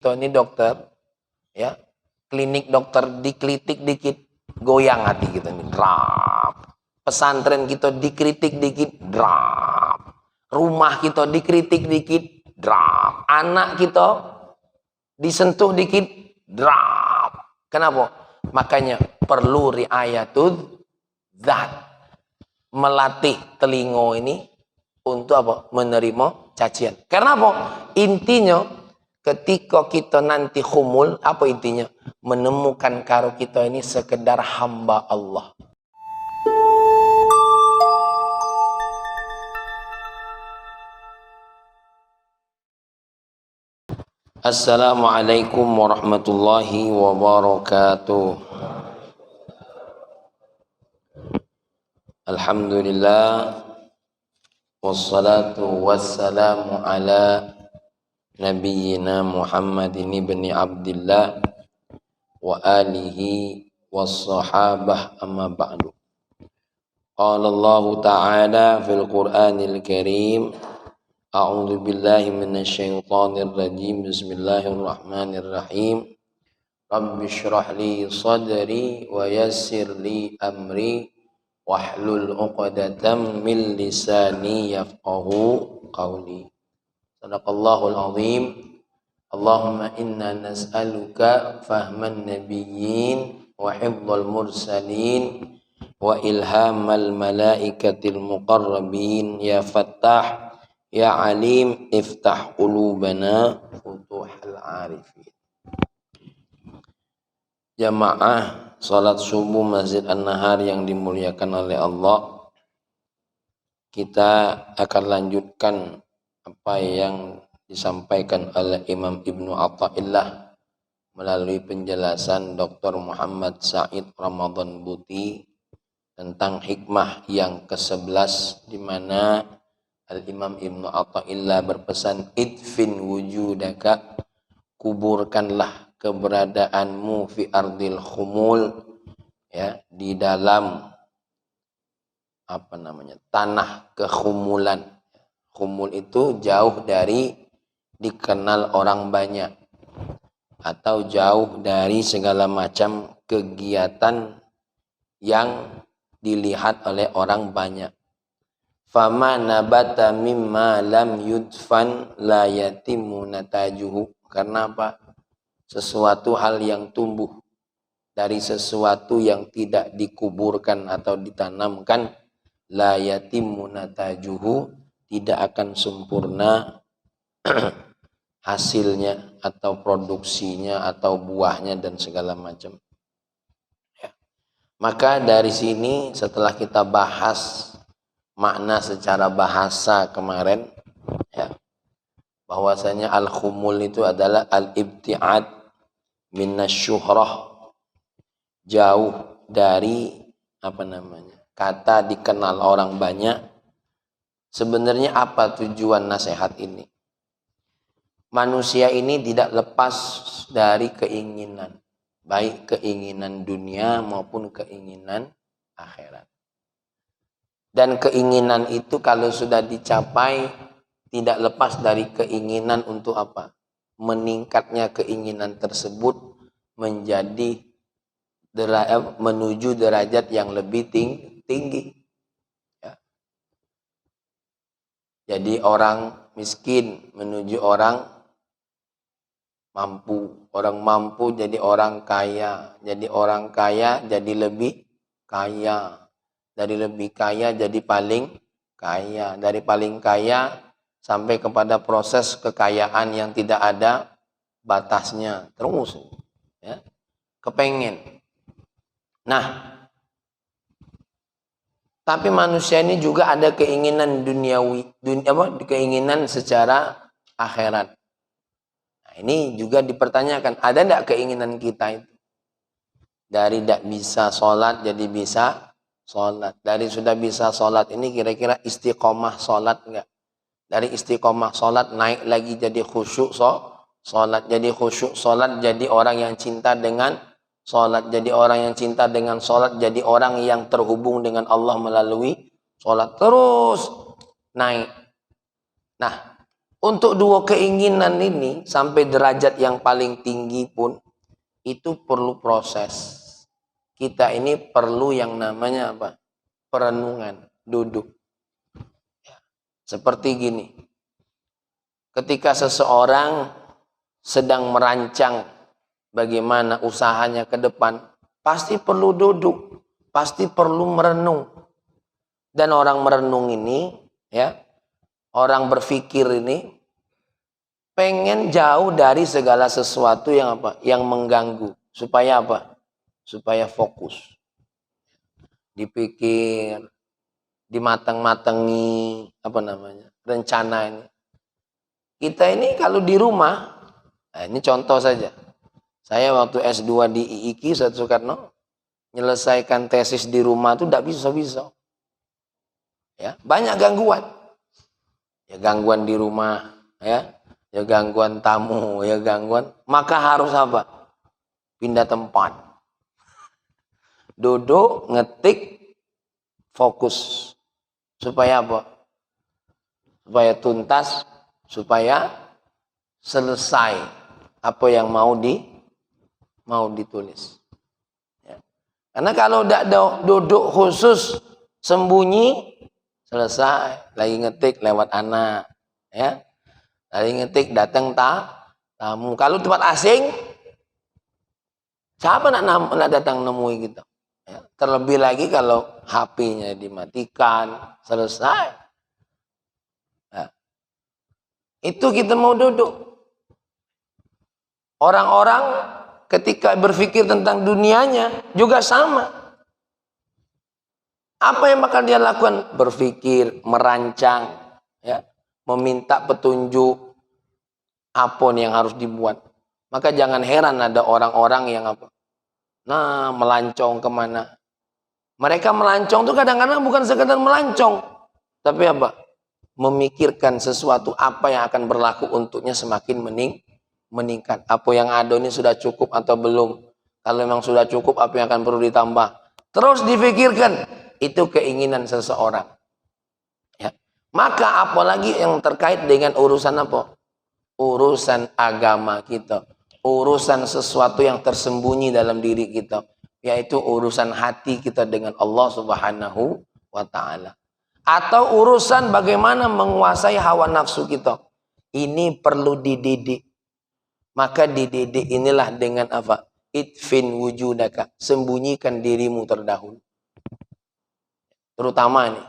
ini dokter, ya, klinik dokter dikritik dikit, goyang hati kita nih, drap. Pesantren kita dikritik dikit, drap. Rumah kita dikritik dikit, drap. Anak kita disentuh dikit, drap. Kenapa? Makanya perlu riayatul zat, melatih telinga ini untuk apa? Menerima cacian. Karena apa? Intinya ketika kita nanti khumul, apa intinya? Menemukan karo kita ini sekedar hamba Allah. Assalamualaikum warahmatullahi wabarakatuh. Alhamdulillah, wassalatu wassalamu ala nabiyyina Muhammadin ibni Abdillah wa alihi wassahabah amma ba'du. Qala Allah ta'ala fil Qur'anil Karim, a'udzu billahi minasyaitonir rajim, bismillahirrahmanirrahim. Rabbi shrah li sadri wa yassir li amri wahlul 'uqdatam min lisani yafqahu qawli. Sadaqallahul azim. Allahumma inna nas'aluka fahman nabiyyin wa hifdzal mursalin wa ilhamal malaikatil muqarrabin. Ya Fattah, ya Alim, iftah qulubana futuhal arifin. Jamaah salat subuh Masjid An-Nahar yang dimuliakan oleh Allah, kita akan lanjutkan apa yang disampaikan oleh Imam Ibnu Athaillah melalui penjelasan Dr. Muhammad Said Ramadan Buti tentang hikmah yang ke-11, di mana Al-Imam Ibnu Athaillah berpesan, idfin wujudaka, kuburkanlah keberadaanmu fi ardil khumul, ya, di dalam tanah kekhumulan. Khumul itu jauh dari dikenal orang banyak atau jauh dari segala macam kegiatan yang dilihat oleh orang banyak. Fama nabata mimma lam yudfan la yatimu natajuhu. Karena apa? Sesuatu hal yang tumbuh dari sesuatu yang tidak dikuburkan atau ditanamkan, la yatimu natajuhu, tidak akan sempurna hasilnya atau produksinya atau buahnya dan segala macam. Ya. Maka dari sini setelah kita bahas makna secara bahasa kemarin, ya, bahwasanya al-khumul itu adalah al-ibti'ad minasyuhrah, jauh dari kata dikenal orang banyak. Sebenarnya apa tujuan nasihat ini? Manusia ini tidak lepas dari keinginan, baik keinginan dunia maupun keinginan akhirat. Dan keinginan itu kalau sudah dicapai, tidak lepas dari keinginan untuk apa? Meningkatnya keinginan tersebut menjadi menuju derajat yang lebih tinggi. Ya. Jadi orang miskin menuju orang mampu, orang mampu jadi orang kaya, jadi orang kaya jadi lebih kaya, dari lebih kaya jadi paling kaya, dari paling kaya sampai kepada proses kekayaan yang tidak ada batasnya, terus, ya, kepengen. Nah, tapi manusia ini juga ada keinginan duniawi, keinginan secara akhirat. Nah, ini juga dipertanyakan, ada tidak keinginan kita itu? Dari tidak bisa sholat jadi bisa sholat. Dari sudah bisa sholat ini kira-kira istiqomah sholat enggak? Dari istiqomah sholat naik lagi jadi khusyuk sholat, jadi khusyuk sholat, jadi orang yang cinta dengan sholat, jadi orang yang cinta dengan sholat, jadi orang yang terhubung dengan Allah melalui sholat, terus naik. Nah, Untuk dua keinginan ini sampai derajat yang paling tinggi pun itu perlu proses. Kita ini perlu yang namanya apa? Perenungan, duduk. Seperti gini. Ketika seseorang sedang merancang bagaimana usahanya ke depan, pasti perlu duduk, pasti perlu merenung. Dan orang merenung ini, ya, orang berpikir ini pengen jauh dari segala sesuatu yang apa? Yang mengganggu. Supaya apa? Supaya fokus. Dipikir, dimatang-matangi, apa namanya? Rencana ini. Kita ini kalau di rumah, nah ini contoh saja. Saya waktu S2 di IIKI, Ustaz Soekarno, menyelesaikan tesis di rumah itu tidak bisa-bisa. Ya, banyak gangguan. Ya gangguan di rumah, ya gangguan tamu, ya gangguan. Maka harus apa? Pindah tempat. Duduk, ngetik, fokus. Supaya apa? Supaya tuntas, supaya selesai apa yang mau ditulis. Ya. Karena kalau tidak duduk khusus, sembunyi, selesai, lagi ngetik lewat anak, ya, lagi ngetik datang tamu. Kalau tempat asing, siapa nak datang nemui kita? Ya. Terlebih lagi kalau HP-nya dimatikan, selesai. Nah, itu kita mau duduk. Orang-orang ketika berpikir tentang dunianya juga sama. Apa yang bakal dia lakukan? Berpikir, merancang, ya, meminta petunjuk apa yang harus dibuat. Maka jangan heran ada orang-orang yang apa? Nah, melancong kemana? Mereka melancong itu kadang-kadang bukan sekadar melancong, tapi apa? Memikirkan sesuatu apa yang akan berlaku untuknya semakin meningkat. Apa yang ada ini sudah cukup atau belum? Kalau memang sudah cukup, apa yang akan perlu ditambah? Terus dipikirkan. Itu keinginan seseorang. Ya. Maka apalagi yang terkait dengan urusan apa? Urusan agama kita. Urusan sesuatu yang tersembunyi dalam diri kita. Yaitu urusan hati kita dengan Allah Subhanahu wa ta'ala. Atau urusan bagaimana menguasai hawa nafsu kita. Ini perlu dididik. Maka dididik inilah dengan apa? Itfin wujudaka. Sembunyikan dirimu terdahulu. Terutama nih,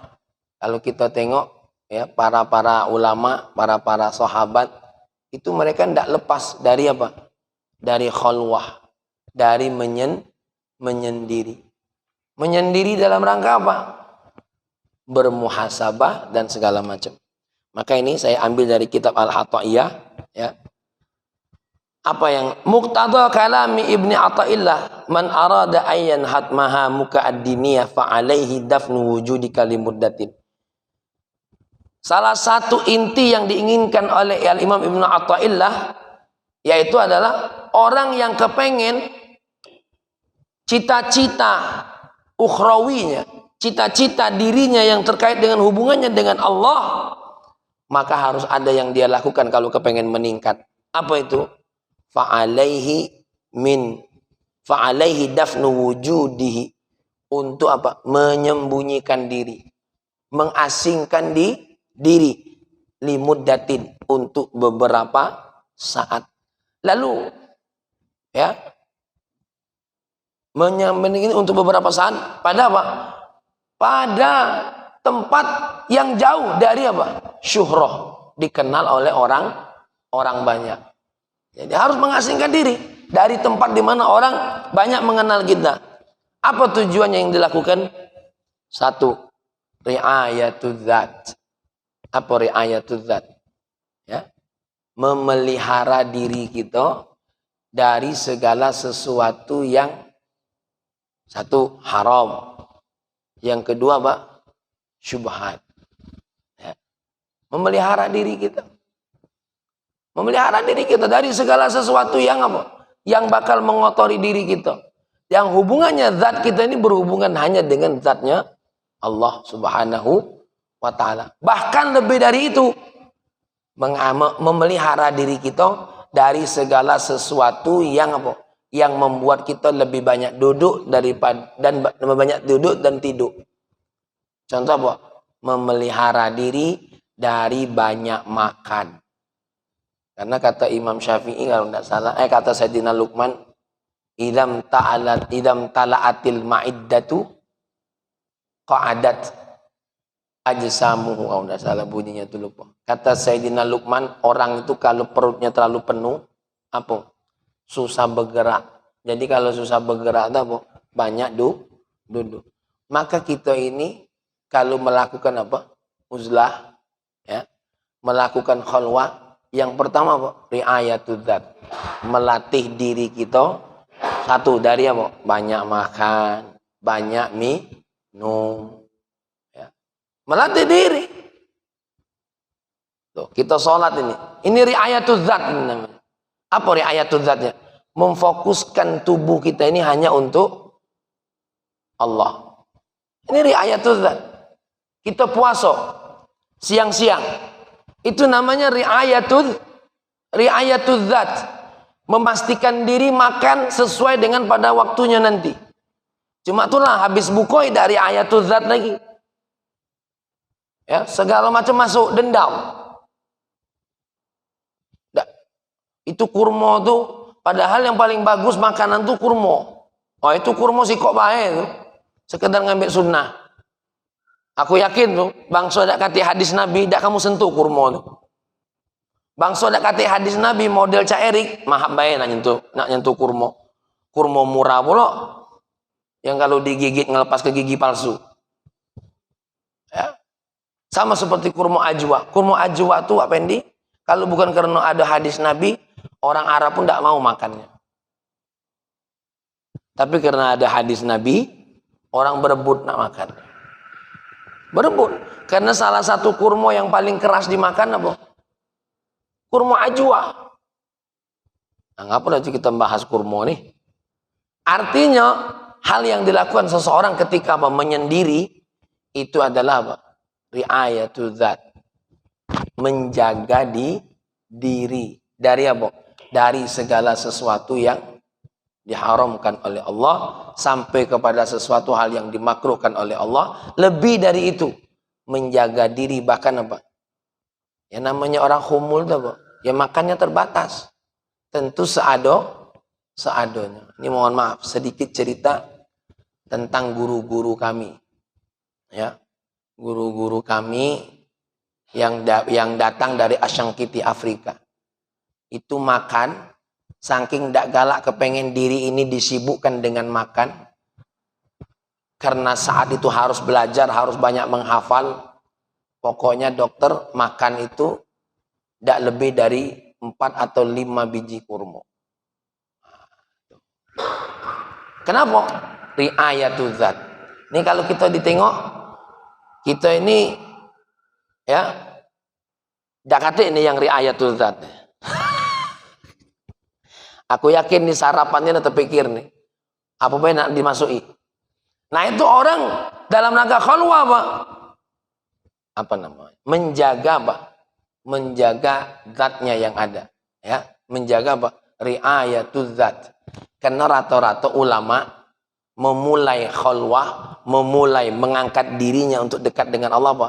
kalau kita tengok ya para ulama, para sahabat itu mereka tidak lepas dari apa? Dari khalwah, dari menyendiri. Menyendiri dalam rangka apa? Bermuhasabah dan segala macam. Maka ini saya ambil dari kitab Al-Ata'iyah, ya. Apa yang muqtada kalami Ibni Athaillah, man arada ayyan hatmaha muka ad-diniyah fa alaihi dafnu wujudi kalimuddatin. Salah satu inti yang diinginkan oleh Al-Imam Ibnu Athaillah yaitu adalah orang yang kepengen cita-cita ukhrawinya, cita-cita dirinya yang terkait dengan hubungannya dengan Allah, maka harus ada yang dia lakukan kalau kepengen meningkat. Apa itu? Fa'alaihi dafnu wujudihi, untuk apa? Menyembunyikan diri, mengasingkan diri limuddatin, untuk beberapa saat. Lalu ya, menyembunyikan untuk beberapa saat pada apa? Pada tempat yang jauh dari apa? Syuhrah, dikenal oleh orang banyak. Jadi harus mengasingkan diri dari tempat di mana orang banyak mengenal kita. Apa tujuannya yang dilakukan? Satu, ri'ayatul dzat. Apa ri'ayatul dzat? Ya. Memelihara diri kita dari segala sesuatu yang satu haram. Yang kedua apa? Syubhat. Ya. Memelihara diri kita. Memelihara diri kita dari segala sesuatu yang apa? Yang bakal mengotori diri kita. Yang hubungannya zat kita ini berhubungan hanya dengan zatnya Allah Subhanahu wa ta'ala. Bahkan lebih dari itu, memelihara diri kita dari segala sesuatu yang apa? Yang membuat kita lebih banyak duduk daripada dan lebih banyak duduk dan tidur. Contoh apa? Memelihara diri dari banyak makan. Karena kata Imam Syafi'i kalau tidak salah, kata Sayyidina Luqman, idam tala'atil ma'iddatu qa'adat ajsamuhu, kalau tidak salah bunyinya itu lupa. Kata Sayyidina Luqman, orang itu kalau perutnya terlalu penuh, apa? Susah bergerak. Jadi kalau susah bergerak itu apa? Banyak duduk. Maka kita ini kalau melakukan apa? Uzlah, ya, melakukan khalwah, yang pertama apa? Ri'ayatul dzat. Melatih diri kita satu dari apa? Banyak makan, banyak minum. Ya. Melatih diri. Tuh, kita sholat ini. Ini ri'ayatul dzat ini namanya. Apa ri'ayatul dzatnya? Memfokuskan tubuh kita ini hanya untuk Allah. Ini ri'ayatul dzat. Kita puasa siang-siang. Itu namanya ri'ayatul dzat. Memastikan diri makan sesuai dengan pada waktunya nanti. Cuma itulah habis bukoi dari ri'ayatul dzat lagi. Ya, segala macam masuk dendam. Itu kurma tuh, padahal yang paling bagus makanan tuh kurma. Oh, itu kurma sih kok baik tuh. Sekedar ngambil sunnah. Aku yakin tuh, bangsa dak kata hadis Nabi, dak kamu sentuh kurma tuh. Bangsa dak kata hadis Nabi model Cak Erik, mahab baik nak nyentuh kurma. Kurma murah pula. Yang kalau digigit ngelepas ke gigi palsu. Ya. Sama seperti kurma ajwa. Kurma ajwa tuh apa ini? Kalau bukan karena ada hadis Nabi, orang Arab pun tidak mau makannya. Tapi karena ada hadis Nabi, orang berebut nak makan. Berebut. Karena salah satu kurma yang paling keras dimakan apa? Kurma ajwa. Nah, ngapa nanti kita bahas kurma nih? Artinya, hal yang dilakukan seseorang ketika menyendiri, itu adalah apa? Ri'ayatul dzat. Menjaga diri. Dari apa? Dari segala sesuatu yang diharamkan oleh Allah sampai kepada sesuatu hal yang dimakruhkan oleh Allah. Lebih dari itu, menjaga diri, bahkan apa? Ya namanya orang khumul itu apa? Ya makannya terbatas. Tentu seadanya. Ini mohon maaf, sedikit cerita tentang guru-guru kami. Ya. Guru-guru kami yang datang dari Ashanti Afrika. Itu makan saking ndak galak kepengen diri ini disibukkan dengan makan, karena saat itu harus belajar, harus banyak menghafal. Pokoknya dokter makan itu ndak lebih dari 4 atau 5 biji kurma. Kenapa? Ri'ayatul dzat. Ini kalau kita ditengok, kita ini ya ndak kata ini yang ri'ayatul dzat. Aku yakin nih sarapannya udah terpikir nih. Apa yang nak dimasuki. Nah itu orang dalam rangka khalwah apa? Apa namanya? Menjaga apa? Menjaga zatnya yang ada. Ya, menjaga apa? Ri'ayatul dzat. Karena rata-rata ulama memulai khalwah, memulai mengangkat dirinya untuk dekat dengan Allah apa?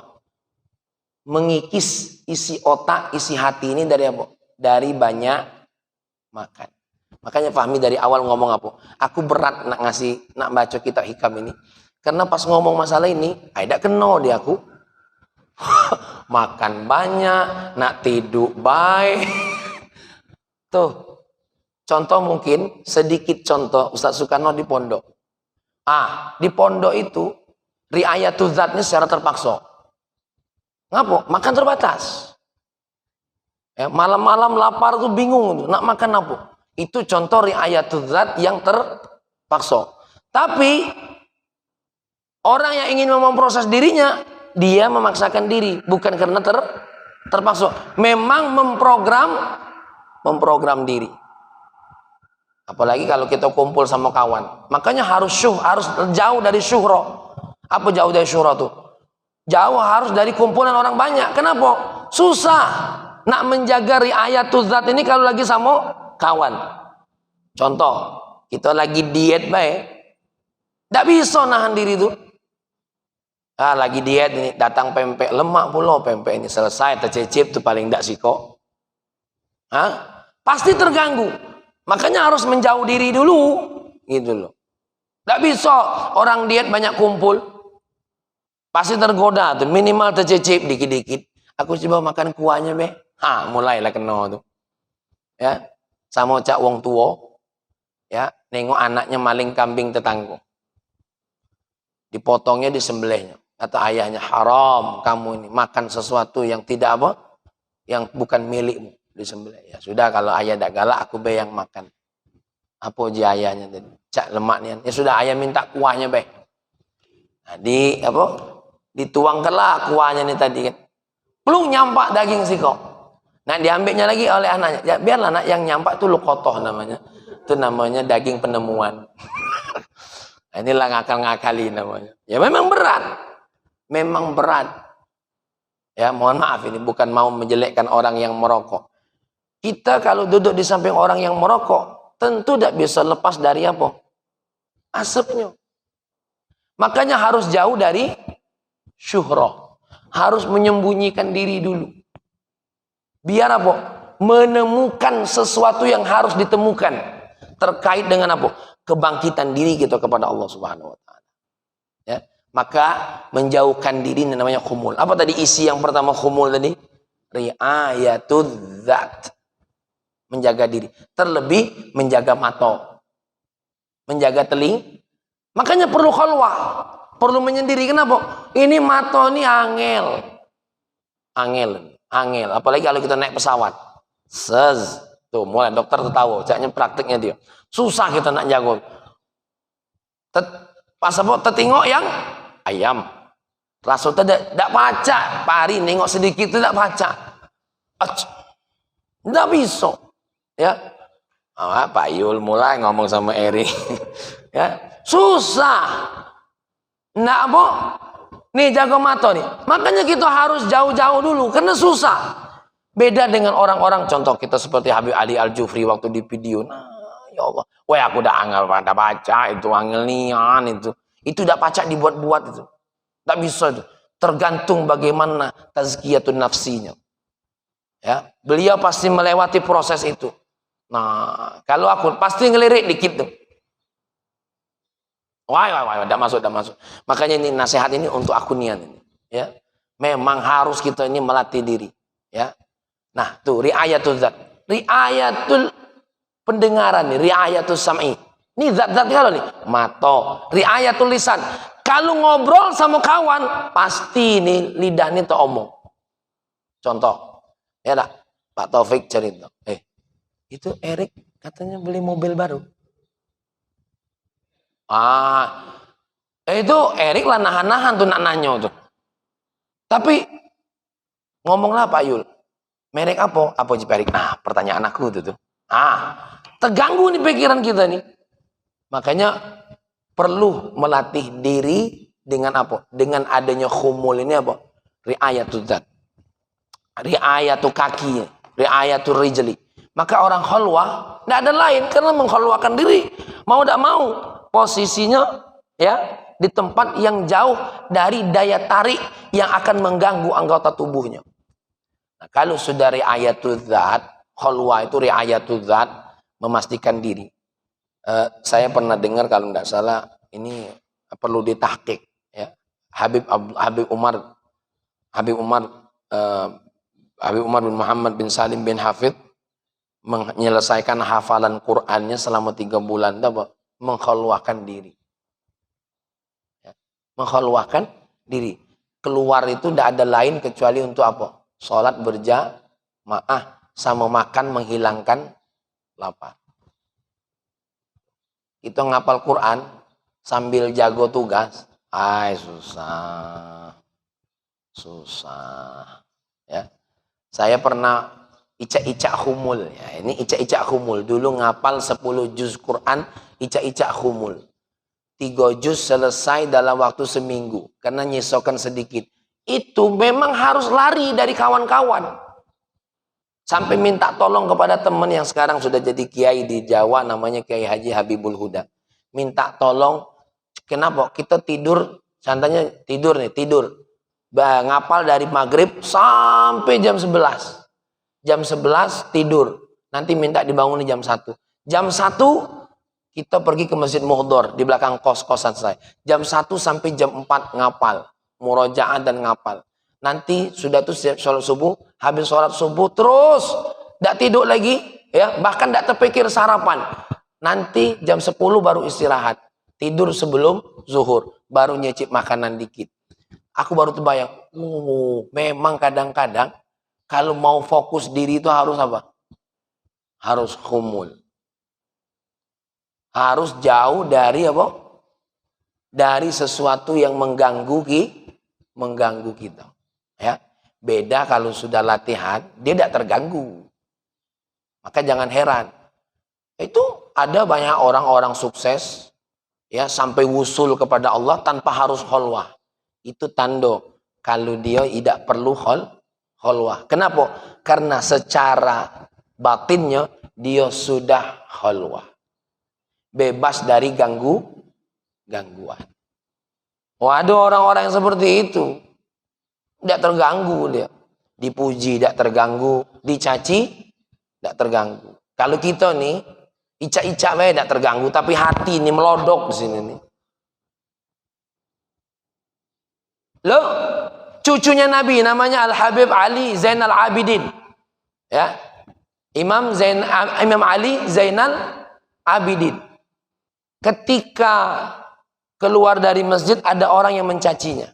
Mengikis isi otak, isi hati ini dari apa? Dari banyak makan. Makanya Fahmi dari awal ngomong apa? Aku berat nak baca kitab hikam ini. Karena pas ngomong masalah ini, tidak kena di aku. Makan banyak, nak tidur baik. Tuh, contoh mungkin, sedikit contoh Ustaz Soekarno di pondok. Di pondok itu, ri'ayatul dzatnya secara terpaksa. Ngapa? Makan terbatas. Ya, malam-malam lapar tuh bingung, nak makan apa? Itu contoh ri'ayatul dzat yang terpaksa. Tapi orang yang ingin memproses dirinya, dia memaksakan diri, bukan karena terpaksa. Memang memprogram diri. Apalagi kalau kita kumpul sama kawan. Makanya harus jauh dari syuhra. Apa jauh dari syuhra tuh? Jauh harus dari kumpulan orang banyak. Kenapa? Susah. nak menjaga riayatul zat ini kalau lagi sama kawan. Contoh, kita lagi diet baik, tidak bisa nahan diri tuh. Lagi diet ini, datang pempek lemak pula, pempek ini selesai tercicip tuh paling tidak siko. Pasti terganggu. Makanya harus menjauh diri dulu, gitu loh. Tidak bisa orang diet banyak kumpul, pasti tergoda tuh, minimal tercicip dikit-dikit. Aku coba makan kuahnya be, mulailah kena tuh. Ya, sama cak wong tua, ya, nengok anaknya maling kambing tetangga, dipotongnya, disembelihnya. Kata ayahnya, haram kamu ini makan sesuatu yang tidak apa, yang bukan milikmu, disembelih. Ya sudah, kalau ayah tidak galak, aku be yang makan. Apa je ayahnya tadi? Cak lemaknya. Ya sudah, ayah minta kuahnya be. Nah, dituangkanlah kuahnya nih tadi kan. Belum nyampak daging siko. Nah, diambilnya lagi oleh anaknya. Ya, biarlah anak yang nyampak itu lukotoh namanya. Itu namanya daging penemuan. Nah, inilah ngakal-ngakali namanya. Ya memang berat. Memang berat. Ya, mohon maaf, ini bukan mau menjelekkan orang yang merokok. Kita kalau duduk di samping orang yang merokok, tentu tidak bisa lepas dari apa? Asapnya. Makanya harus jauh dari syuhrah. Harus menyembunyikan diri dulu. Biar apa? Menemukan sesuatu yang harus ditemukan. Terkait dengan apa? Kebangkitan diri kita kepada Allah Subhanahu wa Ta'ala. Ya. Maka menjauhkan diri ini namanya khumul. Apa tadi isi yang pertama khumul tadi? Ri'ayatul dzat. Menjaga diri. Terlebih menjaga mata. Menjaga teling. Makanya perlu khalwah. Perlu menyendiri. Kenapa? Ini mata ini angel. Angel. Apalagi kalau kita naik pesawat. Tuh mulai dokter tahu. Caknya praktiknya dia. Susah kita nak jago. Pas apa tertingok yang ayam. Rasul tidak baca. Pari nengok sedikit tidak baca. Tidak bisa. Ya. Pak Yul mulai ngomong sama Eri. Ya. Susah. Nggak apa? Nih jaga mata nih. Makanya kita harus jauh-jauh dulu. Karena susah. Beda dengan orang-orang. Contoh kita seperti Habib Ali Al-Jufri waktu di video. Nah, ya Allah. Wah, aku udah angel pada baca. Itu angel nian itu. Itu udah baca dibuat-buat itu. Tak bisa itu. Tergantung bagaimana tazkiyatun nafsinya. Ya, beliau pasti melewati proses itu. Nah, kalau aku pasti ngelirik dikit tuh. Wah, tidak masuk. Makanya ini nasihat ini untuk aku nian ini. Ya, memang harus kita ini melatih diri. Ya, nah tuh riayatul zat, riayatul pendengaran nih, riayatul sam'i. Ini zat-zat kalau nih, mata, riayatul lisan. Kalau ngobrol sama kawan, pasti nih lidah ini teromong. Contoh, ya tak? Pak Taufik cerita, itu Erik katanya beli mobil baru. Itu Erik lah nahan-nahan tuh nak nanya tuh. Tapi ngomonglah Pak Yul, merek apa? Apa Jeep Erik? Nah, pertanyaan aku tuh. Terganggu nih pikiran kita nih. Makanya perlu melatih diri dengan apa? Dengan adanya khumul ini apa? Riayatul zat. Riayatul kaki, riayatul rijli. Maka orang khalwah tidak ada lain karena mengkhalwakan diri. Mau tidak mau posisinya ya di tempat yang jauh dari daya tarik yang akan mengganggu anggota tubuhnya. Nah, kalau sudah riayatul zat, khalwah itu riayatul zat, memastikan diri. Saya pernah dengar kalau tidak salah ini perlu ditahqiq ya. Habib Umar bin Muhammad bin Salim bin Hafidh menyelesaikan hafalan Qur'annya selama 3 bulan mengkhalwahkan diri. Ya. Mengkhalwahkan diri. Keluar itu tidak ada lain kecuali untuk apa? Sholat berjamaah sama makan menghilangkan lapar. Kita ngapal Quran sambil jago tugas, susah. Ya, saya pernah icak-icak khumul. Ya, ini icak-icak khumul. Dulu ngapal 10 juz Quran, icak-icak khumul. 3 juz selesai dalam waktu seminggu. Karena nyesokan sedikit. Itu memang harus lari dari kawan-kawan. Sampai minta tolong kepada teman yang sekarang sudah jadi kiai di Jawa, namanya Kiai Haji Habibul Huda. Minta tolong, kenapa? Kita tidur, santannya tidur nih, tidur. Ngapal dari maghrib sampai jam 11. Jam 11 tidur. Nanti minta dibangun di jam 1. Jam 1 kita pergi ke Masjid Muhdor di belakang kos-kosan saya. Jam 1 sampai jam 4 ngapal. Murojaah dan ngapal. Nanti sudah tuh sholat subuh, habis sholat subuh terus tidak tidur lagi, ya, bahkan tidak terpikir sarapan. Nanti jam 10 baru istirahat, tidur sebelum zuhur, baru nyicip makanan dikit. Aku baru terbayang, memang kadang-kadang kalau mau fokus diri itu harus apa? Harus khumul. Harus jauh dari apa? Dari sesuatu yang mengganggu kita. Ya, beda kalau sudah latihan, dia tidak terganggu. Maka jangan heran. Itu ada banyak orang-orang sukses, ya, sampai wusul kepada Allah tanpa harus kholwah. Itu tanda kalau dia tidak perlu kholwah. Kenapa? Karena secara batinnya dia sudah kholwah. Bebas dari gangguan. Waduh, orang-orang yang seperti itu tidak terganggu dia. Dipuji tidak terganggu, dicaci tidak terganggu. Kalau kita nih, icak-icak tidak terganggu, tapi hati ini melodok di sini nih. Loh, cucunya Nabi namanya Al-Habib Ali Zainal Abidin. Ya. Imam Ali Zainal Abidin. Ketika keluar dari masjid ada orang yang mencacinya.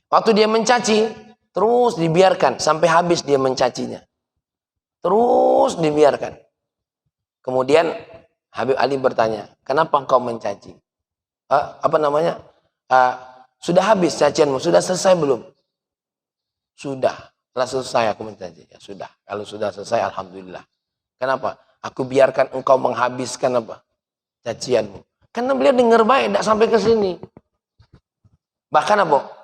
Waktu dia mencaci, terus dibiarkan sampai habis dia mencacinya. Terus dibiarkan. Kemudian Habib Ali bertanya, kenapa engkau mencaci? Sudah habis cacianmu? Sudah selesai belum? Sudah. Telah selesai aku mencaci. Ya sudah. Kalau sudah selesai, alhamdulillah. Kenapa? Aku biarkan engkau menghabiskan apa? Cacianmu. Karena beliau dengar baik, tidak sampai ke sini. Bahkan apa?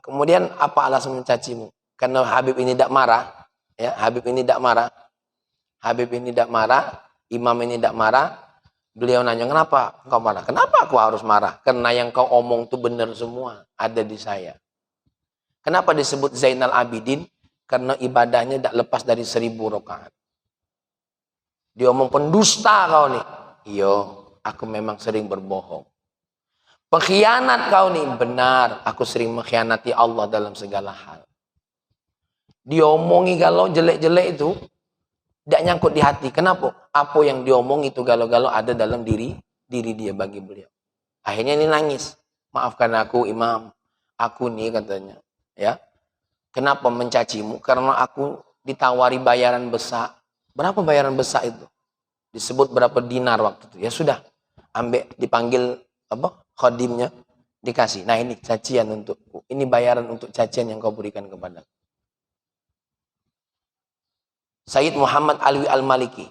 Kemudian apa alasan mencacimu? Karena Habib ini tidak marah, ya, Habib ini tidak marah, imam ini tidak marah. Beliau nanya, kenapa engkau marah? Kenapa aku harus marah? Karena yang kau omong itu benar semua, ada di saya. Kenapa disebut Zainal Abidin? Karena ibadahnya tidak lepas dari 1000 rakaat. Dia omong pendusta kau nih. Iya, aku memang sering berbohong. Pengkhianat kau nih, benar. Aku sering mengkhianati Allah dalam segala hal. Diomongi galau jelek-jelek itu tidak nyangkut di hati. Kenapa? Apa yang diomongi itu galau-galau ada dalam diri dia bagi beliau. Akhirnya ini nangis. Maafkan aku, Imam. Aku nih katanya, ya. Kenapa mencacimu? Karena aku ditawari bayaran besar. Berapa bayaran besar itu? Disebut berapa dinar waktu itu. Ya sudah, ambil dipanggil apa? Khodimnya dikasih. Nah ini cacian untukku. Ini bayaran untuk cacian yang kau berikan kepada Sayyid Muhammad Alwi Al-Maliki.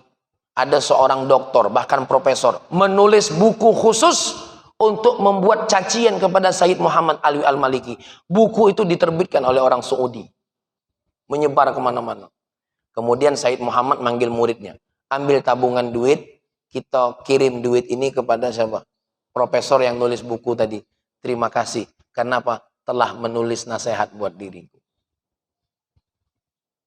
Ada seorang doktor, bahkan profesor, menulis buku khusus untuk membuat cacian kepada Sayyid Muhammad Alwi Al-Maliki. Buku itu diterbitkan oleh orang Saudi. Menyebar kemana-mana. Kemudian Sayyid Muhammad manggil muridnya. Ambil tabungan duit, kita kirim duit ini kepada siapa? Profesor yang nulis buku tadi. Terima kasih. Kenapa? Telah menulis nasihat buat diriku.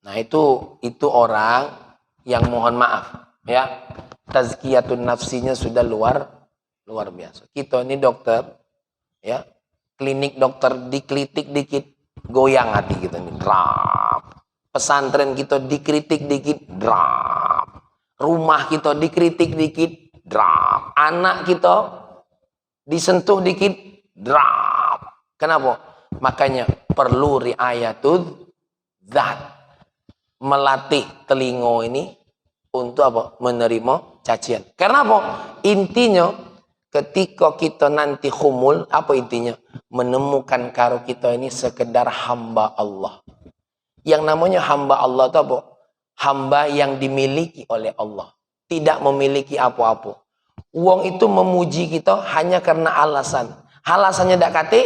Nah itu orang yang mohon maaf, ya, tazkiyatun nafsinya sudah luar biasa. Kita ini dokter, ya, klinik dokter dikritik dikit goyang hati kita nih, drap. Pesantren kita dikritik dikit, drap. Rumah kita dikritik dikit, drap. Anak kita disentuh dikit, drap. Kenapa? Makanya perlu riayatul zat. Melatih telingo ini untuk apa? Menerima cacian. Karena apa? Intinya ketika kita nanti khumul, apa intinya? Menemukan karo kita ini sekedar hamba Allah. Yang namanya hamba Allah itu apa? Hamba yang dimiliki oleh Allah. Tidak memiliki apa-apa. Uang itu memuji kita hanya karena alasan. Alasannya tidak kate,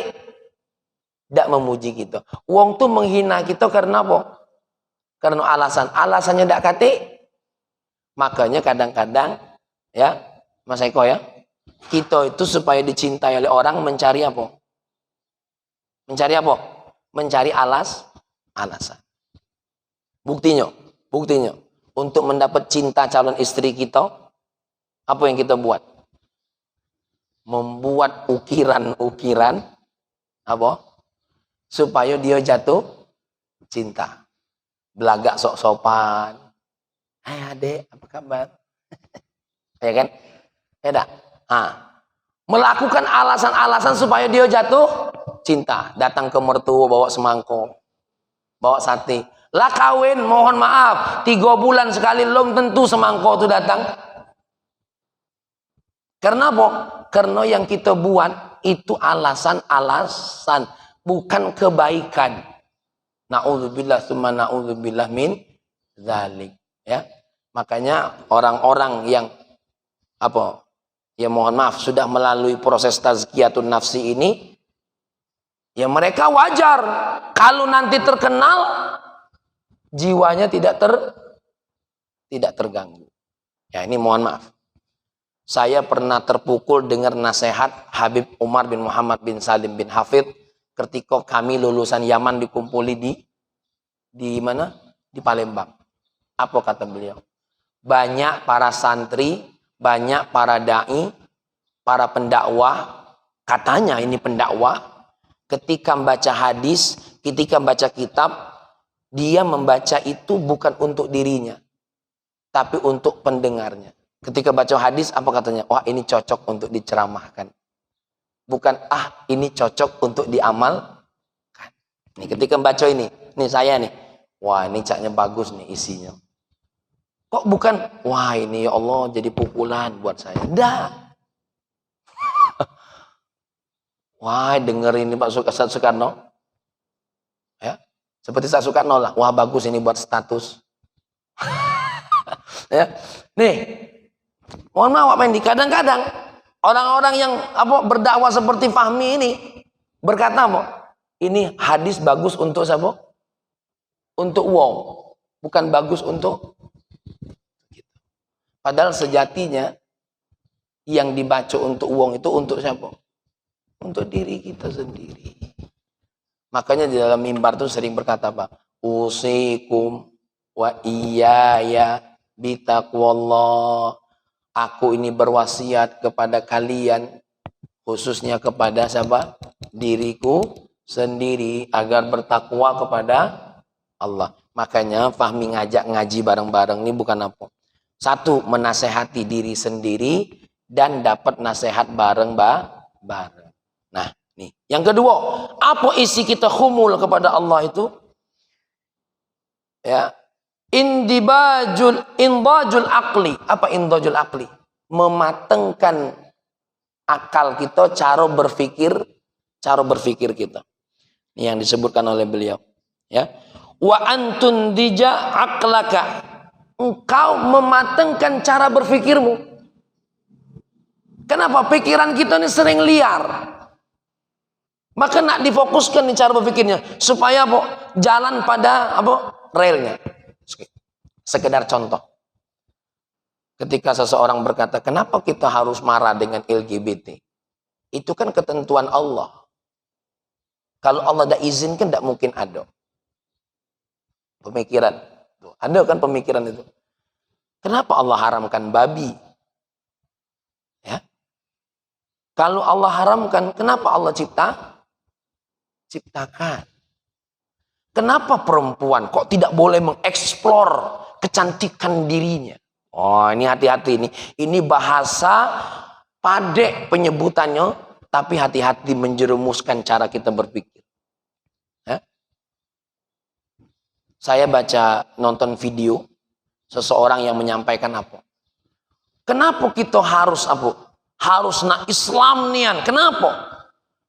Tidak memuji kita. Wong tuh menghina kita karena apa? Karena alasannya tidak kate. Makanya kadang-kadang ya, Mas Eko ya, kita itu supaya dicintai oleh orang mencari apa? Mencari apa? Mencari alasan. Buktinya, untuk mendapat cinta calon istri kita, apa yang kita buat? Membuat ukiran-ukiran apa? Supaya dia jatuh cinta. Belagak sok sopan. Hai adek, apa kabar? Ya kan? Ya dah. Melakukan alasan-alasan supaya dia jatuh cinta. Datang ke mertua bawa semangkuk, bawa sate. Lah kawin, mohon maaf, 3 bulan sekali belum tentu semangkuk itu datang. Karena apa? Karena yang kita buat itu alasan-alasan, bukan kebaikan. Na'udzubillah summa na'udzubillah min dzalik. Ya. Makanya orang-orang yang apa? Ya mohon maaf sudah melalui proses tazkiyatun nafsi ini, ya mereka wajar kalau nanti terkenal jiwanya tidak terganggu. Ya ini mohon maaf. Saya pernah terpukul dengar nasihat Habib Umar bin Muhammad bin Salim bin Hafidh ketika kami lulusan Yaman dikumpuli di mana? Di Palembang. Apa kata beliau? Banyak para santri, banyak para dai, para pendakwah, katanya ini pendakwah, ketika membaca hadis, ketika membaca kitab, dia membaca itu bukan untuk dirinya, tapi untuk pendengarnya. Ketika baca hadis, apa katanya? Wah ini cocok untuk diceramahkan. Bukan, ini cocok untuk diamalkan. Nih, ketika membaca ini saya nih, wah ini caknya bagus nih isinya. Kok bukan, wah ini ya Allah jadi pukulan buat saya. Enggak. Wah denger ini Pak Soekarno. Ya, seperti Pak Soekarno lah. Wah bagus ini buat status. Ya, nih, mohon maaf Pak Endi, kadang-kadang orang-orang yang berdakwah seperti Fahmi ini berkata ini hadis bagus untuk siapa? Untuk wong, bukan bagus untuk kita. Padahal sejatinya yang dibaca untuk wong itu untuk siapa? Untuk diri kita sendiri. Makanya di dalam mimbar tuh sering berkata usikum wa iyaya bitaqwallah. Aku ini berwasiat kepada kalian, khususnya kepada siapa? Diriku sendiri, agar bertakwa kepada Allah. Makanya Fahmi ngajak ngaji bareng-bareng ini bukan apa? Satu, menasehati diri sendiri dan dapat nasihat bareng-bareng. Nah, nih. Yang kedua, apa isi kita khumul kepada Allah itu? Ya. Indajul akli. Apa indajul akli? Mematengkan akal kita, cara berpikir kita. Ini yang disebutkan oleh beliau. Ya. Wa antun dija aklaka. Engkau mematengkan cara berpikirmu. Kenapa? Pikiran kita ini sering liar. Maka nak difokuskan di cara berpikirnya supaya jalan pada relnya. Sekedar contoh. Ketika seseorang berkata, kenapa kita harus marah dengan LGBT? Itu kan ketentuan Allah. Kalau Allah tidak izinkan, tidak mungkin ada. Pemikiran. Ada kan pemikiran itu. Kenapa Allah haramkan babi? Ya. Kalau Allah haramkan, kenapa Allah ciptakan? Kenapa perempuan kok tidak boleh mengeksplor kecantikan dirinya? Oh, ini hati-hati nih. Ini bahasa padek penyebutannya, tapi hati-hati menjerumuskan cara kita berpikir. Ya? Saya nonton video seseorang yang menyampaikan apa? Kenapa kita harus nak Islam nian? Kenapa?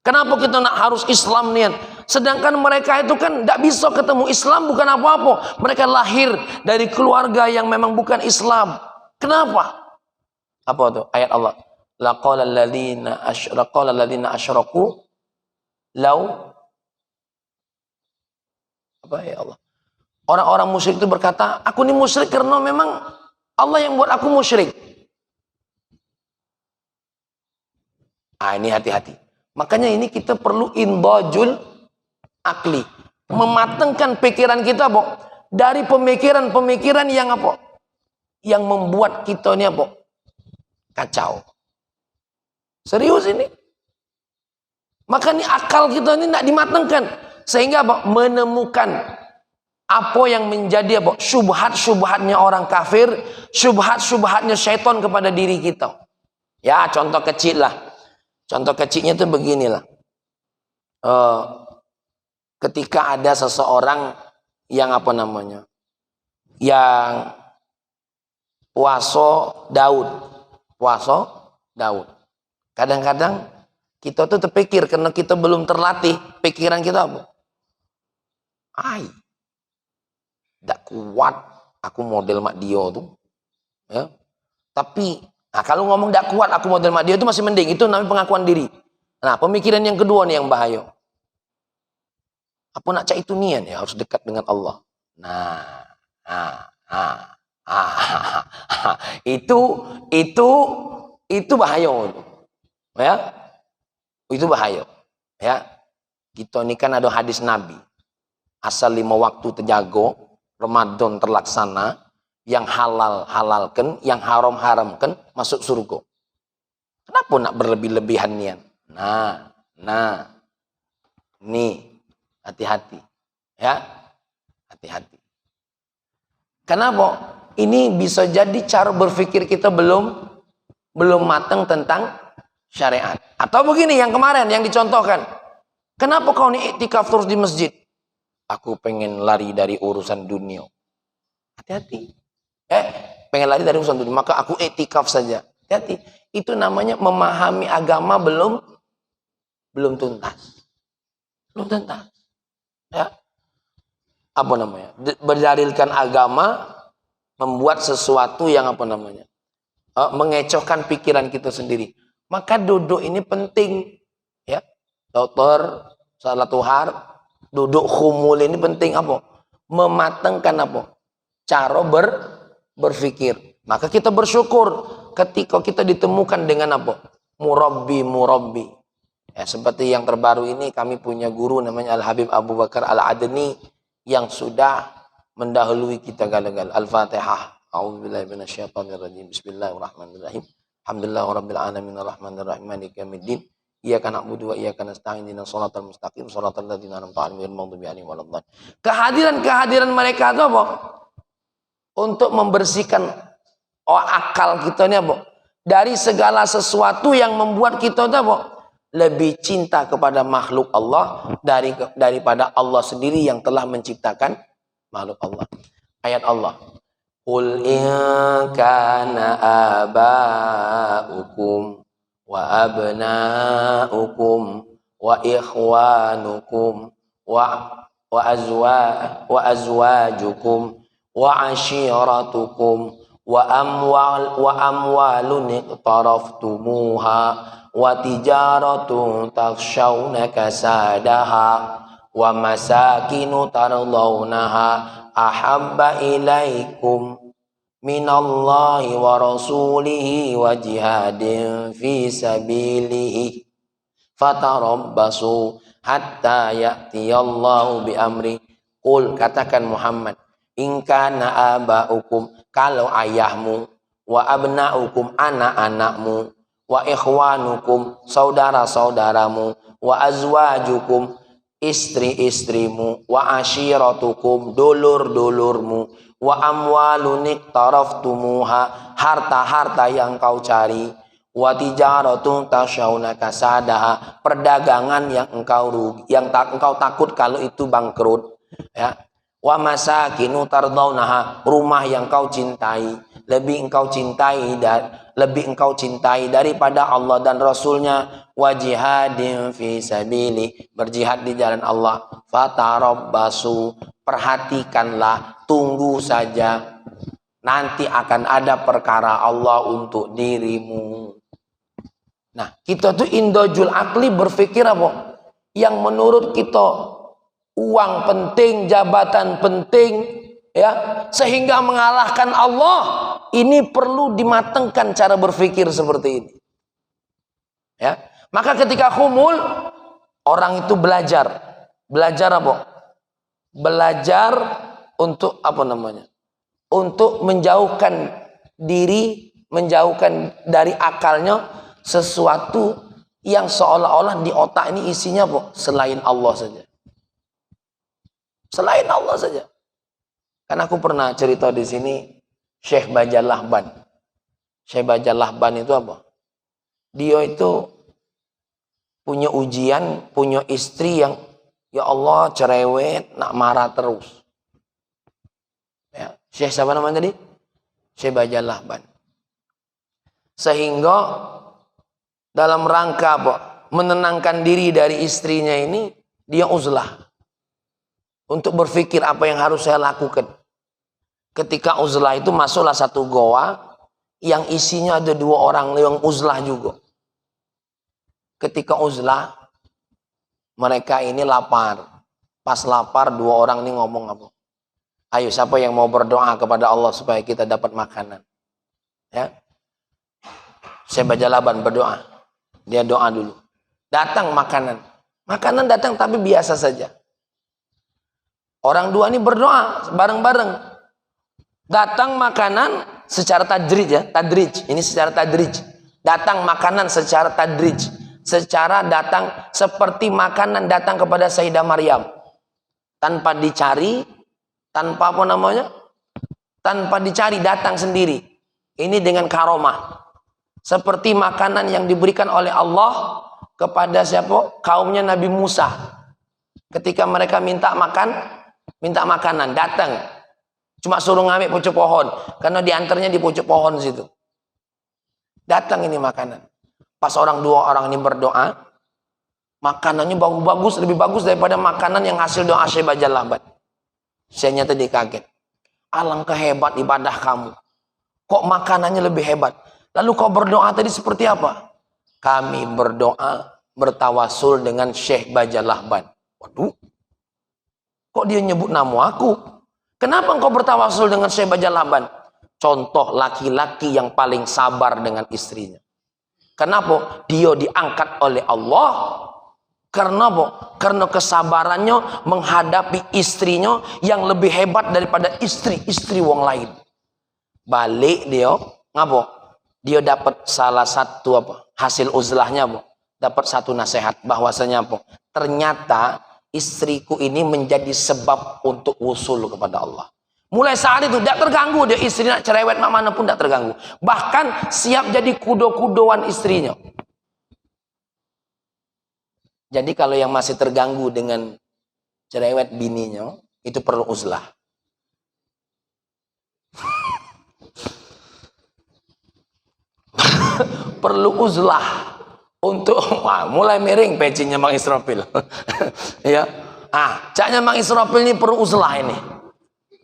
Kenapa kita nak harus Islam nian? Sedangkan mereka itu kan tidak bisa ketemu Islam bukan apa-apa. Mereka lahir dari keluarga yang memang bukan Islam. Kenapa? Apa itu? Ayat Allah. Laqala alladziina asyraku law Ya Allah. Orang-orang musyrik itu berkata, aku ini musyrik karena memang Allah yang buat aku musyrik. Ini hati-hati. Makanya ini kita perlu indajul akli. Mematangkan pikiran kita, dari pemikiran-pemikiran yang apa? Yang membuat kita ini apa? Kacau. Serius ini. Maka ini akal kita ini tidak dimatangkan. Sehingga apa? Menemukan apa yang menjadi apa? Syubhat-syubhatnya orang kafir, syubhat-syubhatnya syaitan kepada diri kita. Ya, contoh kecil lah. Contoh kecilnya itu beginilah. Ketika ada seseorang yang apa namanya? Yang puasa Daud. Kadang-kadang kita tuh terpikir karena kita belum terlatih, pikiran kita apa? Tidak kuat aku model mak dia tuh. Ya. Tapi kalau ngomong tidak kuat aku model mak dia itu masih mending, itu namanya pengakuan diri. Nah, pemikiran yang kedua nih yang bahaya. Apa nak cak itu nian ya harus dekat dengan Allah. Itu bahaya. Ya. Itu bahaya. Ya. Kita ini kan ada hadis Nabi. Asal 5 waktu terjaga, Ramadan terlaksana, yang halal halalkan, yang haram haramkan, masuk surga. Kenapa nak berlebih-lebihan nian? Nih, hati-hati. Ya. Hati-hati. Kenapa? Ini bisa jadi cara berpikir kita belum matang tentang syariat. Atau begini yang kemarin yang dicontohkan. Kenapa kau ini iktikaf terus di masjid? Aku pengen lari dari urusan dunia. Hati-hati. Pengen lari dari urusan dunia, maka aku iktikaf saja. Hati-hati. Itu namanya memahami agama belum tuntas. Belum tuntas. Ya. Apa namanya? Berdalilkan agama membuat sesuatu yang apa namanya? Mengecohkan pikiran kita sendiri. Maka duduk ini penting. Ya. Dokter, salat tuhar, duduk khumul ini penting apa? Mematangkan apa? Cara berpikir. Maka kita bersyukur ketika kita ditemukan dengan apa? Murabbi. Ya, seperti yang terbaru ini kami punya guru namanya Al-Habib Abu Bakar Al-Adni yang sudah mendahului kita gal-gal. Al-Fatihah. A'udzubillahi minasyaitonirrajim. Bismillahirrahmanirrahim. Alhamdulillahirabbil alamin arrahmanir rahim maliki yaumiddin. Iyyaka na'budu wa iyyaka nasta'in ihdinas shiratal mustaqim shiratal ladzina an'amta 'alaihim ghairil maghdubi 'alaihim waladdallin. Kehadiran mereka itu apa? Untuk membersihkan akal kita ini apa? Dari segala sesuatu yang membuat kita itu apa? Lebih cinta kepada makhluk Allah daripada Allah sendiri yang telah menciptakan makhluk Allah. Ayat Allah. Qul in kana aba'ukum wa abna'ukum wa ikhwanukum wa azwajukum wa ashiratukum wa amwalun iqtaraftumuha wa tijaratun takhshawna kasadaha wa masakinu tardawnaha ahabba ilaikum minallahi wa rasulihi wa jihadin fi sabilihi fatarabbasu hatta ya'tiyallahu bi amri. Qul, katakan Muhammad, in kana aba'ukum, kalau ayahmu, wa abna'ukum, anak-anakmu, wa ikhwanukum, saudara-saudaramu, wa azwajukum, istri-istrimu, wa ashiratukum, dulur-dulurmu, wa amwalun iqtaraftumuha, harta-harta yang kau cari, wa tijaratun tasyawna kasadaha, perdagangan yang engkau rugi, yang engkau takut kalau itu bangkrut, ya. Wa masakinu tardawnaha, rumah yang kau cintai, lebih engkau cintai daripada Allah dan Rasulnya, wa jihadin fi sabili, berjihad di jalan Allah, fatarabbasu, perhatikanlah, tunggu saja, nanti akan ada perkara Allah untuk dirimu. Nah, kita tuh indojul akli berpikir apa? Yang menurut kita uang penting, jabatan penting, ya, sehingga mengalahkan Allah. Ini perlu dimatengkan cara berpikir seperti ini. Ya, maka ketika khumul, orang itu belajar apa? Belajar untuk apa namanya? Untuk menjauhkan diri, menjauhkan dari akalnya sesuatu yang seolah-olah di otak ini isinya apa? Selain Allah saja. Selain Allah saja. Karena aku pernah cerita di sini, Syekh Bajal Lahban. Syekh Bajal Lahban itu apa? Dia itu punya ujian, punya istri yang ya Allah cerewet, nak marah terus. Ya, Syekh siapa namanya tadi? Syekh Bajal Lahban. Sehingga dalam rangka apa? Menenangkan diri dari istrinya ini, dia uzlah. Untuk berpikir apa yang harus saya lakukan. Ketika uzlah itu masuklah satu goa yang isinya ada 2 orang yang uzlah juga. Ketika uzlah, mereka ini lapar. Pas lapar, 2 orang ini ngomong apa? Ayo, siapa yang mau berdoa kepada Allah supaya kita dapat makanan? Ya, saya baca Laban berdoa. Dia doa dulu. Datang makanan. Makanan datang tapi biasa saja. Orang 2 ini berdoa bareng-bareng. Datang makanan secara tadrij ya, tadrij. Ini secara tadrij. Datang makanan secara tadrij. Secara datang seperti makanan datang kepada Sayyidah Maryam. Tanpa dicari, tanpa apa namanya? Tanpa dicari, datang sendiri. Ini dengan karomah. Seperti makanan yang diberikan oleh Allah kepada siapa? Kaumnya Nabi Musa. Ketika mereka minta makanan, datang. Cuma suruh ngambil pucuk pohon. Karena diantarnya di pucuk pohon situ. Datang ini makanan. Pas 2 orang ini berdoa, makanannya bagus-bagus, lebih bagus daripada makanan yang hasil doa Syekh Bajal Lahban. Saya tadi kaget. Alangkah hebat ibadah kamu. Kok makanannya lebih hebat? Lalu kau berdoa tadi seperti apa? Kami berdoa bertawasul dengan Syekh Bajal Lahban. Waduh. Kok dia nyebut nama aku? Kenapa engkau bertawasul dengan Syekh Bajal Lahban? Contoh laki-laki yang paling sabar dengan istrinya. Kenapa? Dia diangkat oleh Allah. Karena apa? Karena kesabarannya menghadapi istrinya yang lebih hebat daripada istri-istri wong lain. Balik dia, ngapa? Dia dapat salah satu apa? Hasil uzlahnya apa? Dapat satu nasihat bahwasanya apa? Ternyata istriku ini menjadi sebab untuk usul kepada Allah. Mulai saat itu tidak terganggu dia, istri nak cerewet mana pun tidak terganggu. Bahkan siap jadi kudo-kudoan istrinya. Jadi kalau yang masih terganggu dengan cerewet bininya, itu perlu uzlah. Perlu uzlah untuk mulai miring pecinya Bang Israfil. Ya. Caknya Bang Israfil ini perlu uzlah ini.